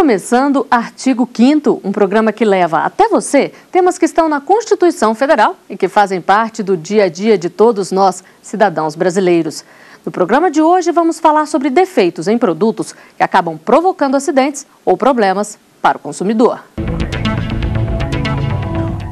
começando Artigo 5º, um programa que leva até você temas que estão na Constituição Federal e que fazem parte do dia a dia de todos nós, cidadãos brasileiros. No programa de hoje vamos falar sobre defeitos em produtos que acabam provocando acidentes ou problemas para o consumidor.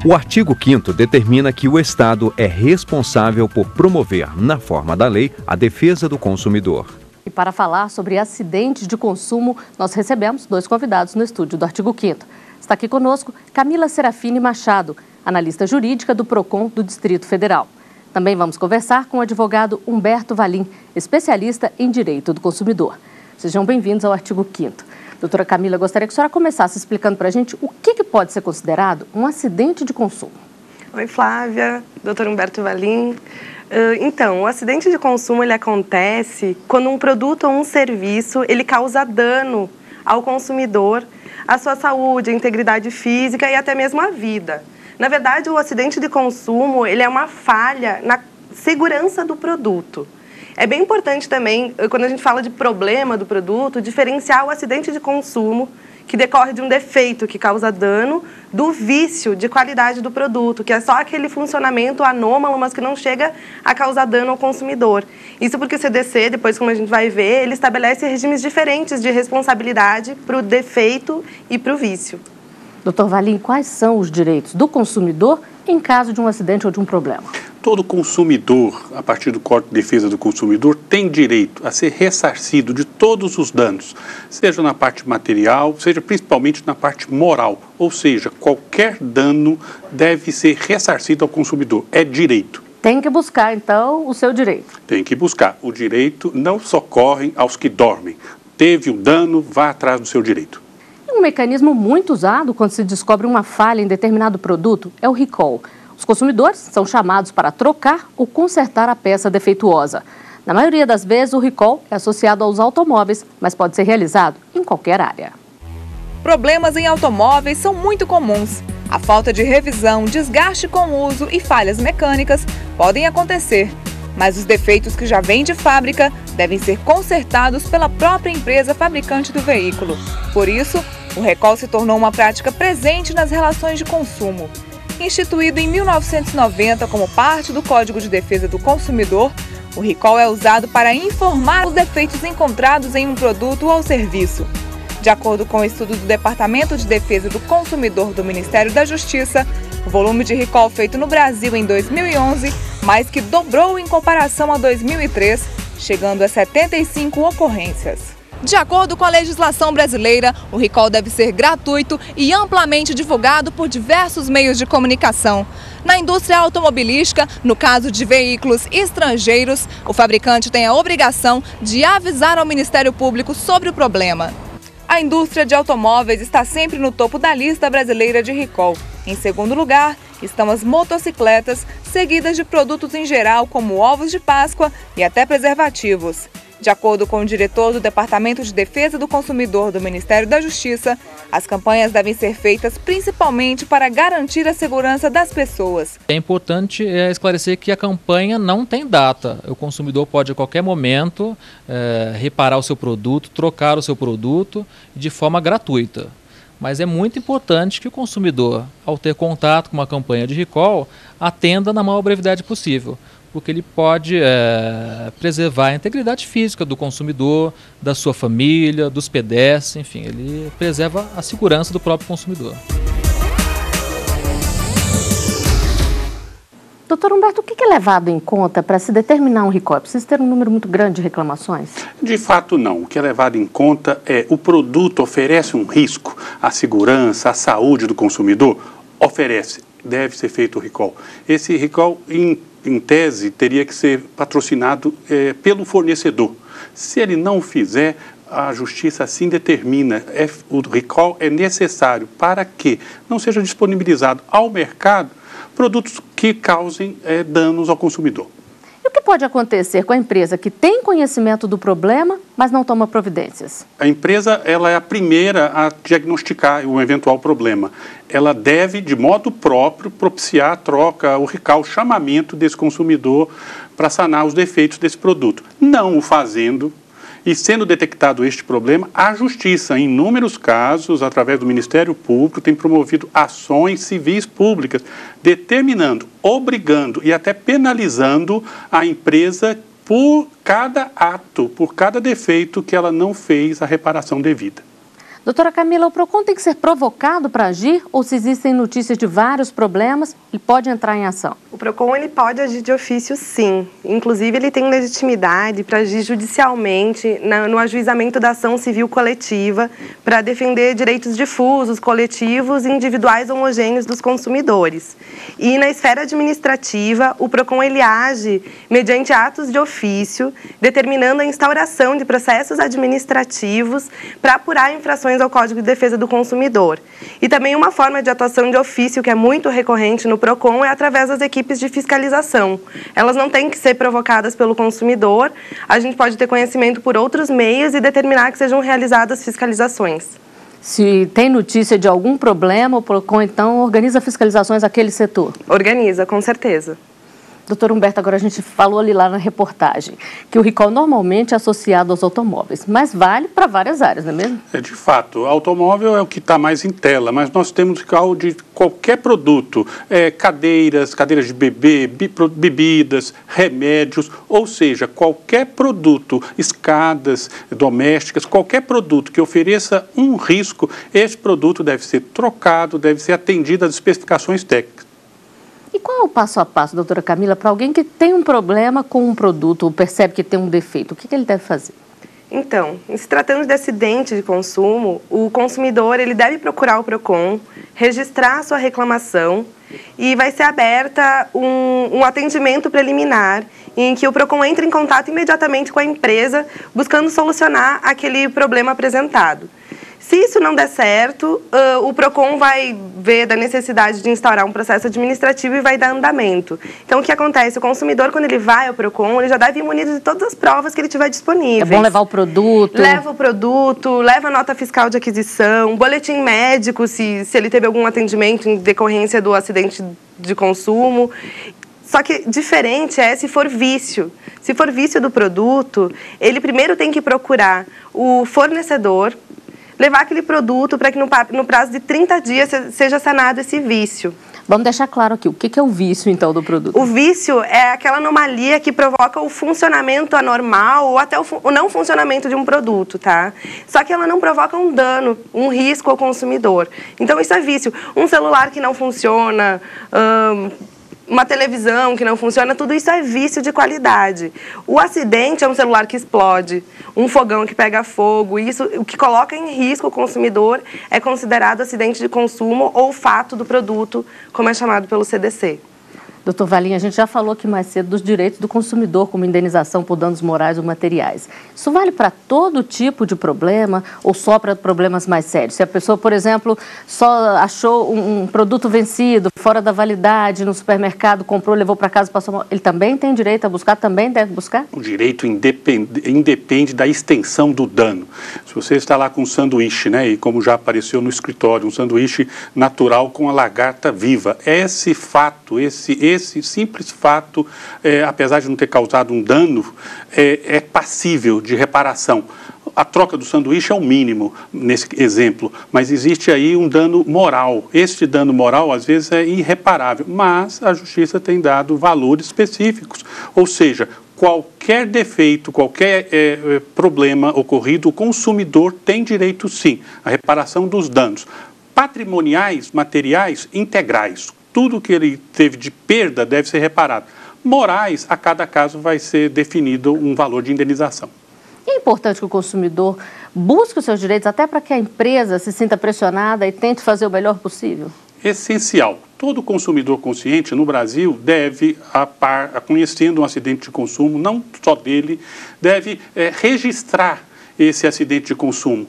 O artigo 5º determina que o Estado é responsável por promover, na forma da lei, a defesa do consumidor. E para falar sobre acidentes de consumo, nós recebemos dois convidados no estúdio do Artigo 5º. Está aqui conosco Camila Serafini Machado, analista jurídica do PROCON do Distrito Federal. Também vamos conversar com o advogado Humberto Valim, especialista em direito do consumidor. Sejam bem-vindos ao Artigo 5º. Doutora Camila, gostaria que a senhora começasse explicando para a gente o que pode ser considerado um acidente de consumo. Oi, Flávia, doutor Humberto Valim. Então, o acidente de consumo ele acontece quando um produto ou um serviço ele causa dano ao consumidor, à sua saúde, à integridade física e até mesmo à vida. Na verdade, o acidente de consumo ele é uma falha na segurança do produto. É bem importante também, quando a gente fala de problema do produto, diferenciar o acidente de consumo, que decorre de um defeito que causa dano, do vício de qualidade do produto, que é só aquele funcionamento anômalo, mas que não chega a causar dano ao consumidor. Isso porque o CDC, depois como a gente vai ver, ele estabelece regimes diferentes de responsabilidade para o defeito e para o vício. Doutor Valim, quais são os direitos do consumidor em caso de um acidente ou de um problema? Todo consumidor, a partir do Código de Defesa do Consumidor, tem direito a ser ressarcido de todos os danos, seja na parte material, seja principalmente na parte moral. Ou seja, qualquer dano deve ser ressarcido ao consumidor. É direito. Tem que buscar, então, o seu direito. Tem que buscar. O direito não socorre aos que dormem. Teve o dano, vá atrás do seu direito. Um mecanismo muito usado quando se descobre uma falha em determinado produto é o recall. Os consumidores são chamados para trocar ou consertar a peça defeituosa. Na maioria das vezes, o recall é associado aos automóveis, mas pode ser realizado em qualquer área. Problemas em automóveis são muito comuns. A falta de revisão, desgaste com o uso e falhas mecânicas podem acontecer. Mas os defeitos que já vêm de fábrica devem ser consertados pela própria empresa fabricante do veículo. Por isso, o recall se tornou uma prática presente nas relações de consumo. Instituído em 1990 como parte do Código de Defesa do Consumidor, o recall é usado para informar os defeitos encontrados em um produto ou serviço. De acordo com o estudo do Departamento de Defesa do Consumidor do Ministério da Justiça, o volume de recall feito no Brasil em 2011 mais que dobrou em comparação a 2003, chegando a 75 ocorrências. De acordo com a legislação brasileira, o recall deve ser gratuito e amplamente divulgado por diversos meios de comunicação. Na indústria automobilística, no caso de veículos estrangeiros, o fabricante tem a obrigação de avisar ao Ministério Público sobre o problema. A indústria de automóveis está sempre no topo da lista brasileira de recall. Em segundo lugar, estão as motocicletas, seguidas de produtos em geral como ovos de Páscoa e até preservativos. De acordo com o diretor do Departamento de Defesa do Consumidor do Ministério da Justiça, as campanhas devem ser feitas principalmente para garantir a segurança das pessoas. É importante esclarecer que a campanha não tem data. O consumidor pode a qualquer momento reparar o seu produto, trocar o seu produto de forma gratuita. Mas é muito importante que o consumidor, ao ter contato com uma campanha de recall, atenda na maior brevidade possível, porque ele pode preservar a integridade física do consumidor, da sua família, dos pedestres, enfim, ele preserva a segurança do próprio consumidor. Doutor Humberto, o que é levado em conta para se determinar um recall? É preciso ter um número muito grande de reclamações? De fato, não. O que é levado em conta é o produto oferece um risco à segurança, à saúde do consumidor? Oferece. Deve ser feito o recall. Esse recall, em tese, teria que ser patrocinado pelo fornecedor. Se ele não fizer, a justiça assim determina. O recall é necessário para que não seja disponibilizado ao mercado produtos que causem danos ao consumidor. E o que pode acontecer com a empresa que tem conhecimento do problema, mas não toma providências? A empresa ela é a primeira a diagnosticar o eventual problema. Ela deve, de modo próprio, propiciar a troca, o recall, o chamamento desse consumidor para sanar os defeitos desse produto. Não o fazendo, E sendo detectado este problema, a Justiça, em inúmeros casos, através do Ministério Público, tem promovido ações civis públicas, determinando, obrigando e até penalizando a empresa por cada ato, por cada defeito que ela não fez a reparação devida. Doutora Camila, o PROCON tem que ser provocado para agir ou se existem notícias de vários problemas, ele pode entrar em ação? O PROCON ele pode agir de ofício, sim. Inclusive, ele tem legitimidade para agir judicialmente no ajuizamento da ação civil coletiva para defender direitos difusos, coletivos e individuais homogêneos dos consumidores. E na esfera administrativa, o PROCON ele age mediante atos de ofício, determinando a instauração de processos administrativos para apurar infrações ao Código de Defesa do Consumidor. E também uma forma de atuação de ofício que é muito recorrente no PROCON é através das equipes de fiscalização. Elas não têm que ser provocadas pelo consumidor, a gente pode ter conhecimento por outros meios e determinar que sejam realizadas fiscalizações. Se tem notícia de algum problema, o PROCON então organiza fiscalizações naquele setor? Organiza, com certeza. Doutor Humberto, agora a gente falou ali lá na reportagem que o recall normalmente é associado aos automóveis, mas vale para várias áreas, não é mesmo? De fato, o automóvel é o que está mais em tela, mas nós temos recall de qualquer produto, cadeiras de bebê, bebidas, remédios, ou seja, qualquer produto, escadas domésticas, qualquer produto que ofereça um risco, esse produto deve ser trocado, deve ser atendido às especificações técnicas. E qual é o passo a passo, doutora Camila, para alguém que tem um problema com um produto ou percebe que tem um defeito? O que ele deve fazer? Então, se tratando de acidente de consumo, o consumidor ele deve procurar o PROCON, registrar a sua reclamação e vai ser aberta um atendimento preliminar em que o PROCON entra em contato imediatamente com a empresa buscando solucionar aquele problema apresentado. Se isso não der certo, o PROCON vai ver da necessidade de instaurar um processo administrativo e vai dar andamento. Então, o que acontece? O consumidor, quando ele vai ao PROCON, ele já deve ir munido de todas as provas que ele tiver disponíveis. É bom levar o produto? Leva o produto, leva a nota fiscal de aquisição, boletim médico, se ele teve algum atendimento em decorrência do acidente de consumo. Só que diferente é se for vício. Se for vício do produto, ele primeiro tem que procurar o fornecedor, levar aquele produto para que no prazo de 30 dias seja sanado esse vício. Vamos deixar claro aqui, o que é o vício, então, do produto? O vício é aquela anomalia que provoca o funcionamento anormal ou até o não funcionamento de um produto, tá? Só que ela não provoca um dano, um risco ao consumidor. Então, isso é vício. Um celular que não funciona, uma televisão que não funciona, tudo isso é vício de qualidade. O acidente é um celular que explode, um fogão que pega fogo, isso, o que coloca em risco o consumidor é considerado acidente de consumo ou fato do produto, como é chamado pelo CDC. Doutor Valim, a gente já falou aqui mais cedo dos direitos do consumidor como indenização por danos morais ou materiais. Isso vale para todo tipo de problema ou só para problemas mais sérios? Se a pessoa, por exemplo, só achou um produto vencido, fora da validade, no supermercado, comprou, levou para casa, passou mal, ele também tem direito a buscar, também deve buscar? O direito independe da extensão do dano. Se você está lá com um sanduíche, né, e como já apareceu no escritório, um sanduíche natural com a lagarta viva, esse fato, esse simples fato, apesar de não ter causado um dano, é passível de reparação. A troca do sanduíche é o mínimo nesse exemplo, mas existe aí um dano moral. Este dano moral, às vezes, é irreparável, mas a Justiça tem dado valores específicos, ou seja, qualquer defeito, qualquer problema ocorrido, o consumidor tem direito, sim, à reparação dos danos patrimoniais, materiais, integrais. Tudo que ele teve de perda deve ser reparado. Morais, a cada caso vai ser definido um valor de indenização. É importante que o consumidor busque os seus direitos, até para que a empresa se sinta pressionada e tente fazer o melhor possível? Essencial. Todo consumidor consciente no Brasil deve, conhecendo um acidente de consumo, não só dele, deve registrar esse acidente de consumo.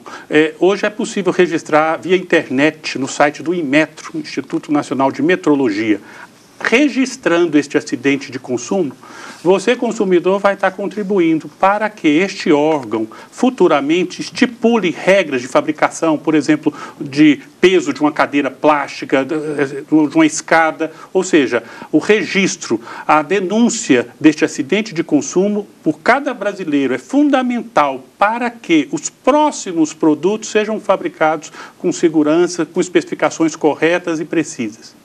Hoje é possível registrar via internet no site do Inmetro, Instituto Nacional de Metrologia. registrando este acidente de consumo, você, consumidor, vai estar contribuindo para que este órgão futuramente estipule regras de fabricação, por exemplo, de peso de uma cadeira plástica, de uma escada, ou seja, o registro, a denúncia deste acidente de consumo por cada brasileiro é fundamental para que os próximos produtos sejam fabricados com segurança, com especificações corretas e precisas.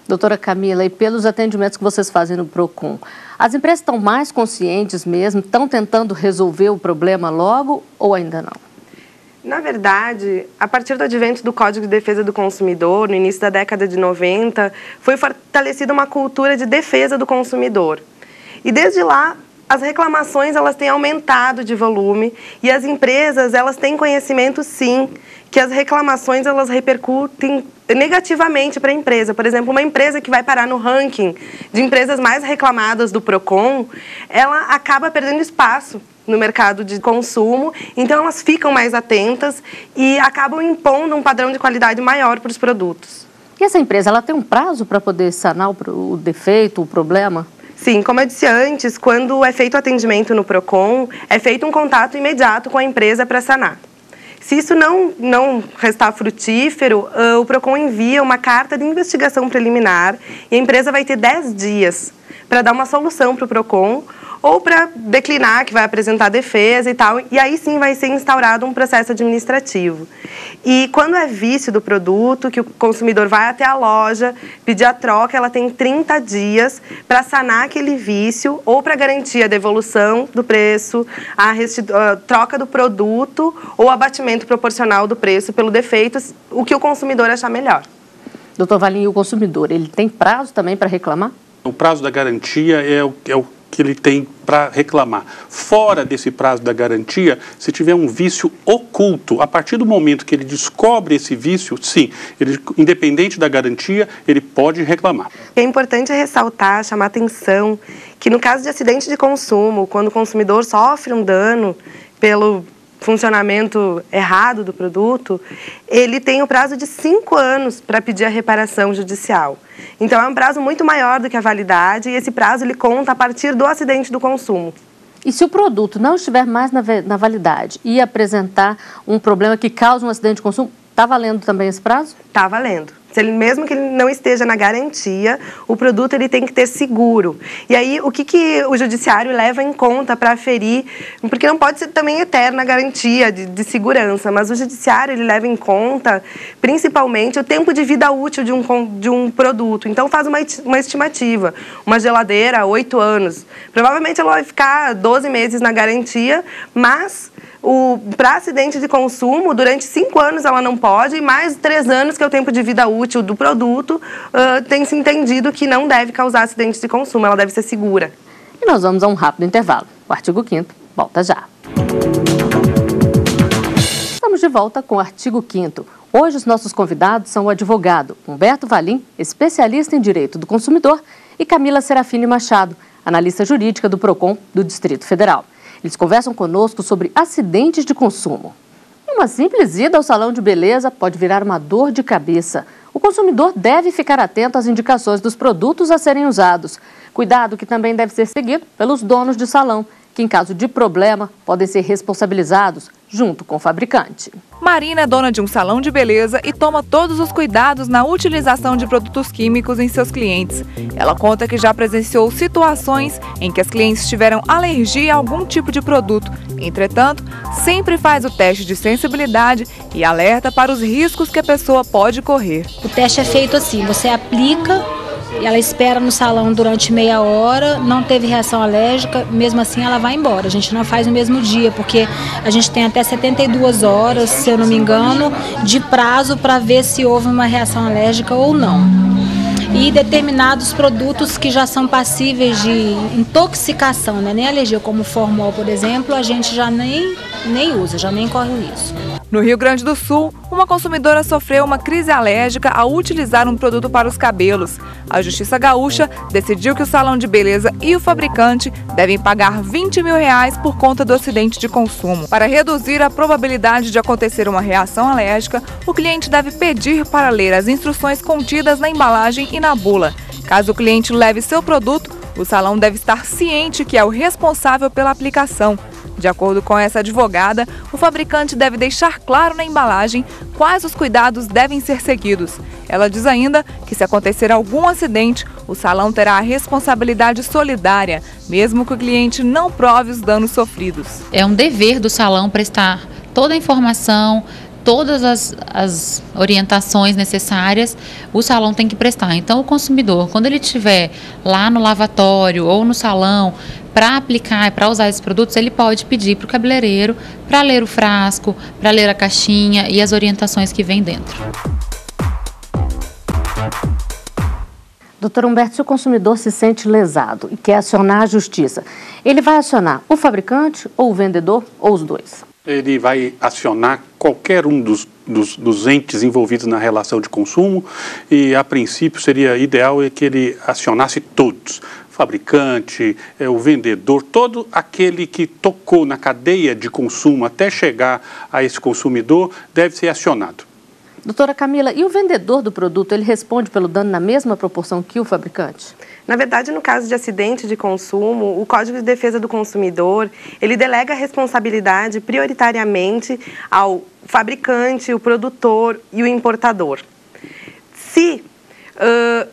Doutora Camila, e pelos atendimentos que vocês fazem no PROCON, as empresas estão mais conscientes mesmo, estão tentando resolver o problema logo ou ainda não? Na verdade, a partir do advento do Código de Defesa do Consumidor, no início da década de 90, foi fortalecida uma cultura de defesa do consumidor. E desde lá, as reclamações elas têm aumentado de volume e as empresas elas têm conhecimento, sim, que as reclamações elas repercutem negativamente para a empresa. Por exemplo, uma empresa que vai parar no ranking de empresas mais reclamadas do PROCON, ela acaba perdendo espaço no mercado de consumo, então elas ficam mais atentas e acabam impondo um padrão de qualidade maior para os produtos. E essa empresa, ela tem um prazo para poder sanar o defeito, o problema? Sim, como eu disse antes, quando é feito o atendimento no PROCON, é feito um contato imediato com a empresa para sanar. Se isso não restar frutífero, o PROCON envia uma carta de investigação preliminar e a empresa vai ter 10 dias para dar uma solução para o PROCON ou para declinar, que vai apresentar defesa e tal, e aí sim vai ser instaurado um processo administrativo. E quando é vício do produto, que o consumidor vai até a loja, pedir a troca, ela tem 30 dias para sanar aquele vício ou para garantir a devolução do preço, a troca do produto ou abatimento proporcional do preço pelo defeito, o que o consumidor achar melhor. Doutor Valim, e o consumidor, ele tem prazo também para reclamar? O prazo da garantia é o que ele tem para reclamar. Fora desse prazo da garantia, se tiver um vício oculto, a partir do momento que ele descobre esse vício, sim, ele, independente da garantia, ele pode reclamar. É importante ressaltar, chamar atenção, que no caso de acidente de consumo, quando o consumidor sofre um dano pelo funcionamento errado do produto, ele tem o prazo de 5 anos para pedir a reparação judicial. Então, é um prazo muito maior do que a validade e esse prazo ele conta a partir do acidente do consumo. E se o produto não estiver mais na validade e apresentar um problema que causa um acidente de consumo, está valendo também esse prazo? Está valendo. Mesmo que ele não esteja na garantia, o produto ele tem que ter seguro. E aí, o que o judiciário leva em conta para aferir, porque não pode ser também eterna a garantia de segurança, mas o judiciário ele leva em conta, principalmente, o tempo de vida útil de um produto. Então, faz uma estimativa. Uma geladeira, 8 anos. Provavelmente ela vai ficar 12 meses na garantia, mas para acidente de consumo, durante 5 anos ela não pode, e mais 3 anos, que é o tempo de vida útil do produto, tem se entendido que não deve causar acidente de consumo, ela deve ser segura. E nós vamos a um rápido intervalo. O artigo 5º volta já. Estamos de volta com o artigo 5º. Hoje os nossos convidados são o advogado Humberto Valim, especialista em direito do consumidor, e Camila Serafini Machado, analista jurídica do PROCON do Distrito Federal. Eles conversam conosco sobre acidentes de consumo. Uma simples ida ao salão de beleza pode virar uma dor de cabeça. O consumidor deve ficar atento às indicações dos produtos a serem usados. Cuidado que também deve ser seguido pelos donos de salão, que em caso de problema podem ser responsabilizados junto com o fabricante. Marina é dona de um salão de beleza e toma todos os cuidados na utilização de produtos químicos em seus clientes. Ela conta que já presenciou situações em que as clientes tiveram alergia a algum tipo de produto. Entretanto, sempre faz o teste de sensibilidade e alerta para os riscos que a pessoa pode correr. O teste é feito assim, você aplica, ela espera no salão durante meia hora, não teve reação alérgica, mesmo assim ela vai embora. A gente não faz no mesmo dia, porque a gente tem até 72 horas, se eu não me engano, de prazo para ver se houve uma reação alérgica ou não. E determinados produtos que já são passíveis de intoxicação, né? Nem alergia, como o formol, por exemplo, a gente já nem usa, já nem corre o risco. No Rio Grande do Sul, uma consumidora sofreu uma crise alérgica ao utilizar um produto para os cabelos. A Justiça Gaúcha decidiu que o salão de beleza e o fabricante devem pagar R$20 mil por conta do acidente de consumo. Para reduzir a probabilidade de acontecer uma reação alérgica, o cliente deve pedir para ler as instruções contidas na embalagem e na bula. Caso o cliente leve seu produto, o salão deve estar ciente que é o responsável pela aplicação. De acordo com essa advogada, o fabricante deve deixar claro na embalagem quais os cuidados devem ser seguidos. Ela diz ainda que se acontecer algum acidente, o salão terá a responsabilidade solidária, mesmo que o cliente não prove os danos sofridos. É um dever do salão prestar toda a informação, todas as orientações necessárias, o salão tem que prestar. Então, o consumidor, quando ele estiver lá no lavatório ou no salão para aplicar, para usar esses produtos, ele pode pedir para o cabeleireiro para ler o frasco, para ler a caixinha e as orientações que vem dentro. Doutor Humberto, se o consumidor se sente lesado e quer acionar a justiça, ele vai acionar o fabricante ou o vendedor ou os dois? Ele vai acionar qualquer um dos entes envolvidos na relação de consumo e, a princípio, seria ideal que ele acionasse todos. Fabricante, o vendedor, todo aquele que tocou na cadeia de consumo até chegar a esse consumidor deve ser acionado. Doutora Camila, e o vendedor do produto, ele responde pelo dano na mesma proporção que o fabricante? Na verdade, no caso de acidente de consumo, o Código de Defesa do Consumidor, ele delega a responsabilidade prioritariamente ao fabricante, o produtor e o importador. Se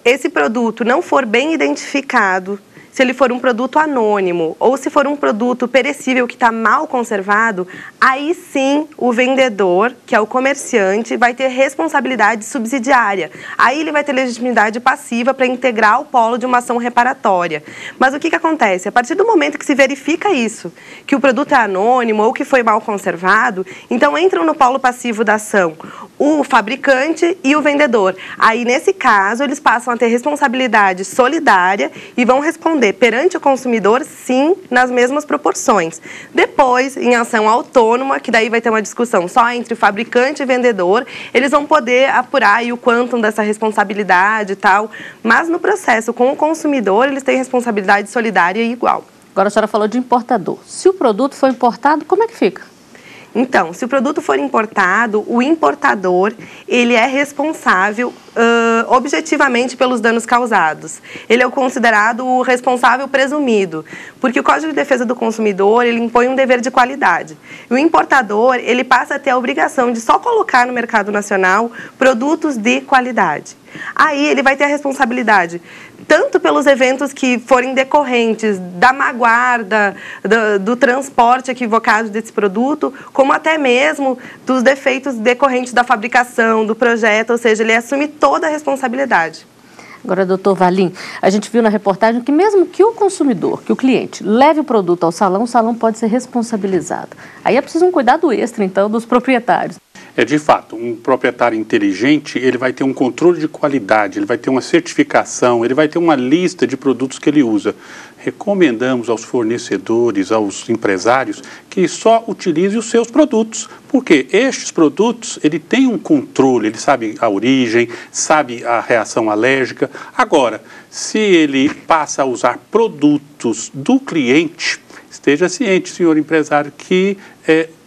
esse produto não for bem identificado, se ele for um produto anônimo ou se for um produto perecível que está mal conservado, aí sim o vendedor, que é o comerciante, vai ter responsabilidade subsidiária. Aí ele vai ter legitimidade passiva para integrar o polo de uma ação reparatória. Mas o que acontece? A partir do momento que se verifica isso, que o produto é anônimo ou que foi mal conservado, então entram no polo passivo da ação o fabricante e o vendedor. Aí, nesse caso, eles passam a ter responsabilidade solidária e vão responder perante o consumidor, sim, nas mesmas proporções. Depois, em ação autônoma, que daí vai ter uma discussão só entre o fabricante e vendedor, eles vão poder apurar aí o quantum dessa responsabilidade e tal, mas no processo com o consumidor, eles têm responsabilidade solidária igual. Agora a senhora falou de importador. Se o produto for importado, como é que fica? Então, se o produto for importado, o importador, ele é responsável objetivamente pelos danos causados. Ele é considerado o responsável presumido, porque o Código de Defesa do Consumidor, ele impõe um dever de qualidade. E o importador, ele passa a ter a obrigação de só colocar no mercado nacional produtos de qualidade. Aí ele vai ter a responsabilidade tanto pelos eventos que forem decorrentes da má guarda, do transporte equivocado desse produto, como até mesmo dos defeitos decorrentes da fabricação, do projeto, ou seja, ele assume toda a responsabilidade. Agora, doutor Valim, a gente viu na reportagem que mesmo que o consumidor, que o cliente, leve o produto ao salão, o salão pode ser responsabilizado. Aí é preciso um cuidado extra, então, dos proprietários. De fato, um proprietário inteligente, ele vai ter um controle de qualidade, ele vai ter uma certificação, ele vai ter uma lista de produtos que ele usa. Recomendamos aos fornecedores, aos empresários, que só utilize os seus produtos, porque estes produtos, ele tem um controle, ele sabe a origem, sabe a reação alérgica. Agora, se ele passa a usar produtos do cliente, esteja ciente, senhor empresário, que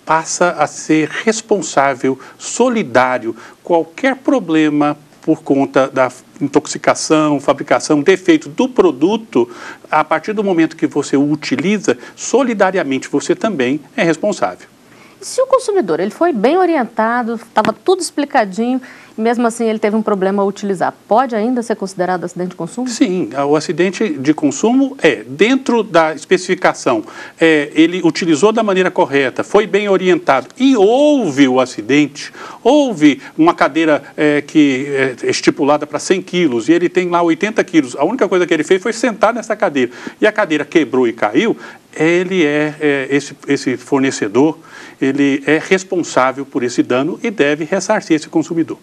passa a ser responsável, solidário, qualquer problema por conta da intoxicação, fabricação, defeito do produto, a partir do momento que você o utiliza, solidariamente você também é responsável. E se o consumidor ele foi bem orientado, estava tudo explicadinho, e mesmo assim ele teve um problema ao utilizar, pode ainda ser considerado acidente de consumo? Sim, o acidente de consumo dentro da especificação, ele utilizou da maneira correta, foi bem orientado e houve o acidente, houve uma cadeira que é estipulada para 100 quilos e ele tem lá 80 quilos, a única coisa que ele fez foi sentar nessa cadeira e a cadeira quebrou e caiu, ele esse fornecedor, ele é responsável por esse dano e deve ressarcir esse consumidor.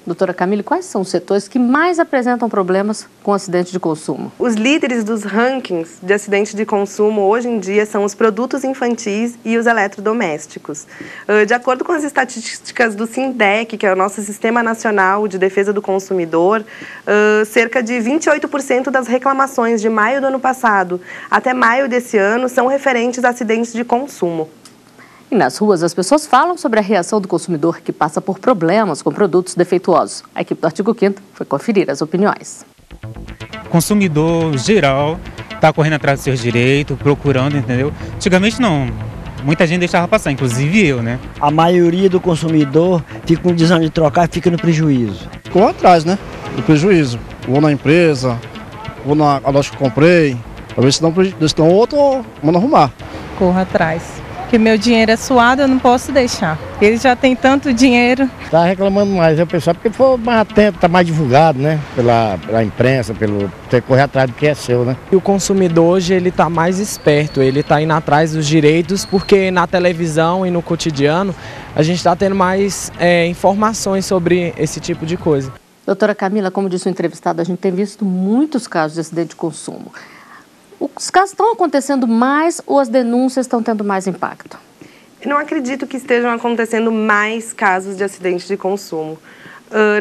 Doutora Camila, quais são os setores que mais apresentam problemas com acidente de consumo? Os líderes dos rankings de acidente de consumo hoje em dia são os produtos infantis e os eletrodomésticos. De acordo com as estatísticas do SINDEC, que é o nosso Sistema Nacional de Defesa do Consumidor, cerca de 28% das reclamações de maio do ano passado até maio desse ano são referentes a acidentes de consumo. E nas ruas, as pessoas falam sobre a reação do consumidor que passa por problemas com produtos defeituosos. A equipe do Artigo 5º foi conferir as opiniões. consumidor geral está correndo atrás dos seus direitos, procurando, entendeu? Antigamente não, muita gente deixava passar, inclusive eu, né? A maioria do consumidor fica com desânimo de trocar e fica no prejuízo. Ficou atrás, né? Do prejuízo. Vou na empresa, vou na loja que eu comprei, para ver se dão outro ou manda arrumar. Corro atrás. Porque meu dinheiro é suado, eu não posso deixar. Ele já tem tanto dinheiro. Está reclamando mais, é o pessoal, porque for mais atento, está mais divulgado, né? Pela imprensa, pelo ter que correr atrás do que é seu, né? E o consumidor hoje ele está mais esperto, ele está indo atrás dos direitos, porque na televisão e no cotidiano a gente está tendo mais informações sobre esse tipo de coisa. Doutora Camila, como disse o entrevistado, a gente tem visto muitos casos de acidente de consumo. Os casos estão acontecendo mais ou as denúncias estão tendo mais impacto? Eu não acredito que estejam acontecendo mais casos de acidente de consumo.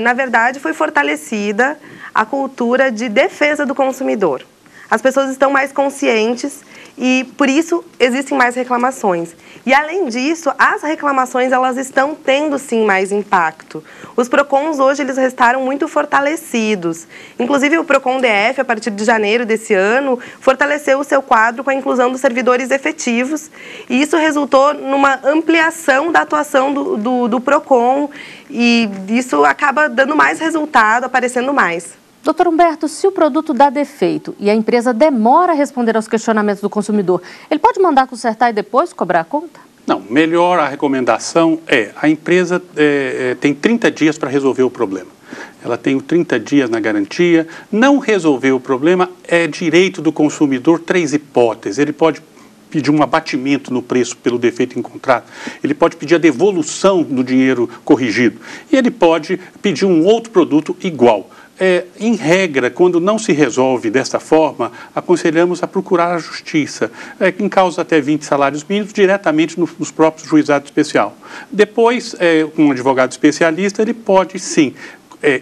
Na verdade, foi fortalecida a cultura de defesa do consumidor. As pessoas estão mais conscientes e, por isso, existem mais reclamações. E, além disso, as reclamações elas estão tendo, sim, mais impacto. Os PROCONs, hoje, eles restaram muito fortalecidos. Inclusive, o PROCON DF, a partir de janeiro desse ano, fortaleceu o seu quadro com a inclusão dos servidores efetivos. E isso resultou numa ampliação da atuação do PROCON. E isso acaba dando mais resultado, aparecendo mais. Doutor Humberto, se o produto dá defeito e a empresa demora a responder aos questionamentos do consumidor, ele pode mandar consertar e depois cobrar a conta? Não, melhor a recomendação a empresa tem 30 dias para resolver o problema. Ela tem 30 dias na garantia. Não resolver o problema é direito do consumidor, 3 hipóteses. Ele pode pedir um abatimento no preço pelo defeito encontrado, ele pode pedir a devolução do dinheiro corrigido e ele pode pedir um outro produto igual. Em regra, quando não se resolve desta forma, aconselhamos a procurar a justiça, em causa até 20 salários mínimos, diretamente nos próprios juizados especial. Depois, um advogado especialista, ele pode, sim,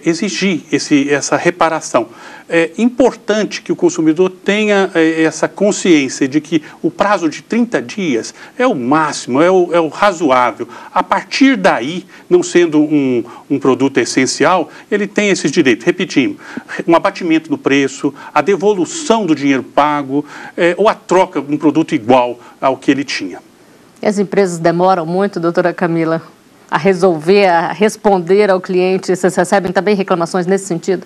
exigir essa reparação. É importante que o consumidor tenha essa consciência de que o prazo de 30 dias é o máximo, é o razoável. A partir daí, não sendo um produto essencial, ele tem esses direitos. Repetindo, um abatimento no preço, a devolução do dinheiro pago ou a troca de um produto igual ao que ele tinha. E as empresas demoram muito, doutora Camila, a resolver, a responder ao cliente? Vocês recebem também reclamações nesse sentido?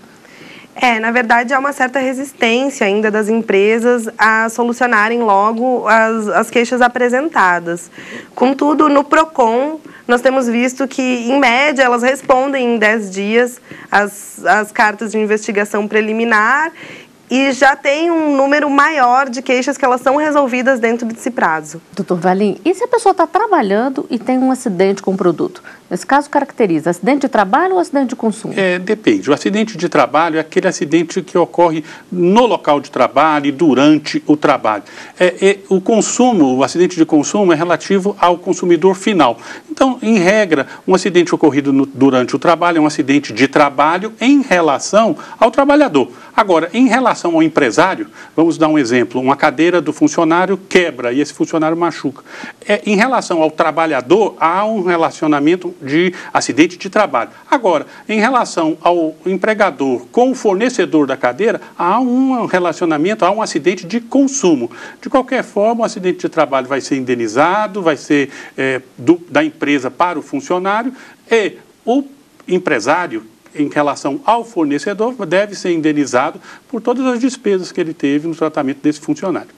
Na verdade, há uma certa resistência ainda das empresas a solucionarem logo as queixas apresentadas. Contudo, no PROCON, nós temos visto que, em média, elas respondem em 10 dias as cartas de investigação preliminar e já tem um número maior de queixas que elas são resolvidas dentro desse prazo. Doutor Valim, e se a pessoa está trabalhando e tem um acidente com o produto? Nesse caso, caracteriza acidente de trabalho ou acidente de consumo? Depende. O acidente de trabalho é aquele acidente que ocorre no local de trabalho e durante o trabalho. O acidente de consumo é relativo ao consumidor final. Então, em regra, um acidente ocorrido durante o trabalho é um acidente de trabalho em relação ao trabalhador. Agora, em relação ao empresário, vamos dar um exemplo, uma cadeira do funcionário quebra e esse funcionário machuca. Em relação ao trabalhador, há um relacionamento de acidente de trabalho. Agora, em relação ao empregador com o fornecedor da cadeira, há um relacionamento, há um acidente de consumo. De qualquer forma, o acidente de trabalho vai ser indenizado, vai ser da empresa para o funcionário e o empresário, em relação ao fornecedor, deve ser indenizado por todas as despesas que ele teve no tratamento desse funcionário.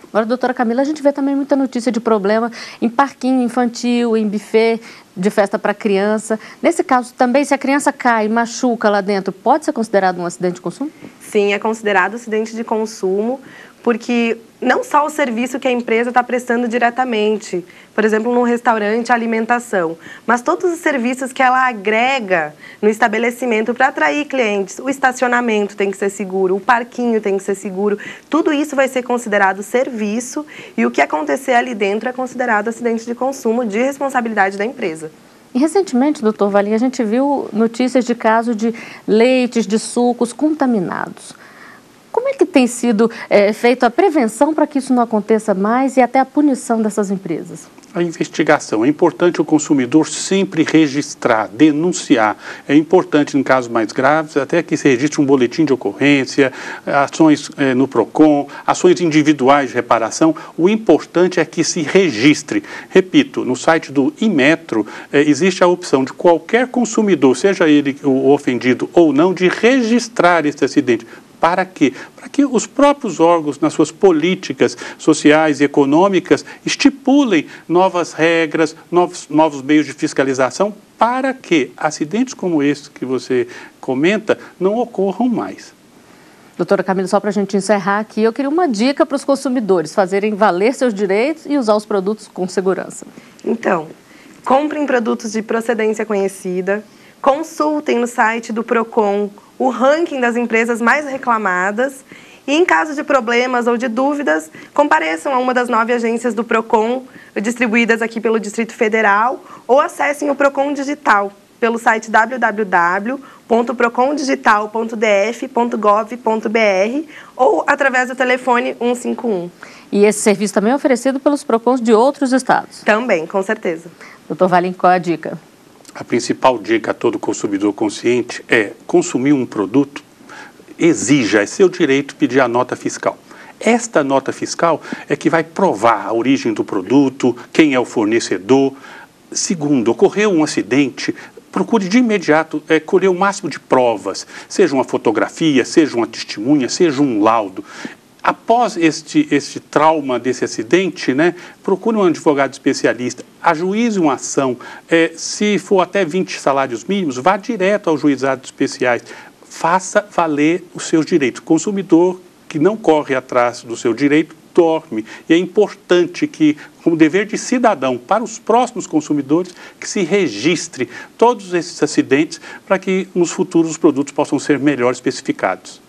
Agora, doutora Camila, a gente vê também muita notícia de problema em parquinho infantil, em buffet de festa para criança. Nesse caso também, se a criança cai e machuca lá dentro, pode ser considerado um acidente de consumo? Sim, é considerado acidente de consumo, porque não só o serviço que a empresa está prestando diretamente, por exemplo, num restaurante, alimentação, mas todos os serviços que ela agrega no estabelecimento para atrair clientes. O estacionamento tem que ser seguro, o parquinho tem que ser seguro, tudo isso vai ser considerado serviço e o que acontecer ali dentro é considerado acidente de consumo de responsabilidade da empresa. E recentemente, doutor Valim, a gente viu notícias de casos de leites, de sucos contaminados. Como é que tem sido feita a prevenção para que isso não aconteça mais e até a punição dessas empresas? A investigação. É importante o consumidor sempre registrar, denunciar. É importante, em casos mais graves, até que se registre um boletim de ocorrência, ações no PROCON, ações individuais de reparação. O importante é que se registre. Repito, no site do Inmetro existe a opção de qualquer consumidor, seja ele o ofendido ou não, de registrar esse acidente. Para quê? Para que os próprios órgãos, nas suas políticas sociais e econômicas, estipulem novas regras, novos meios de fiscalização, para que acidentes como esse que você comenta não ocorram mais. Doutora Camila, só para a gente encerrar aqui, eu queria uma dica para os consumidores fazerem valer seus direitos e usar os produtos com segurança. Então, comprem produtos de procedência conhecida, consultem no site do PROCON o ranking das empresas mais reclamadas e, em caso de problemas ou de dúvidas, compareçam a uma das 9 agências do PROCON, distribuídas aqui pelo Distrito Federal, ou acessem o PROCON Digital pelo site www.procondigital.df.gov.br ou através do telefone 151. E esse serviço também é oferecido pelos PROCONs de outros estados? Também, com certeza. Doutor Valim, qual é a dica? A principal dica a todo consumidor consciente é consumir um produto, exija, é seu direito pedir a nota fiscal. Esta nota fiscal é que vai provar a origem do produto, quem é o fornecedor. Segundo, ocorreu um acidente, procure de imediato colher o máximo de provas, seja uma fotografia, seja uma testemunha, seja um laudo. Após este trauma desse acidente, procure um advogado especialista, ajuize uma ação, se for até 20 salários mínimos, vá direto aos juizados especiais, faça valer os seus direitos. O consumidor que não corre atrás do seu direito, dorme. E é importante que, como dever de cidadão para os próximos consumidores, que se registre todos esses acidentes para que nos futuros os produtos possam ser melhor especificados.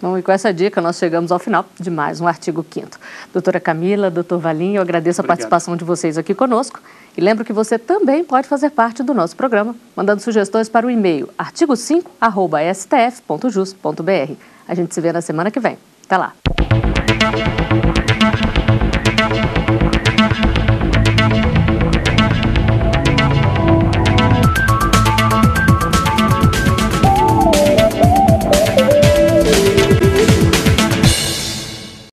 Bom, e com essa dica nós chegamos ao final de mais um Artigo 5º. Doutora Camila, doutor Valim, eu agradeço a participação de vocês aqui conosco e lembro que você também pode fazer parte do nosso programa, mandando sugestões para o e-mail artigo5@stf.jus.br. A gente se vê na semana que vem. Até lá!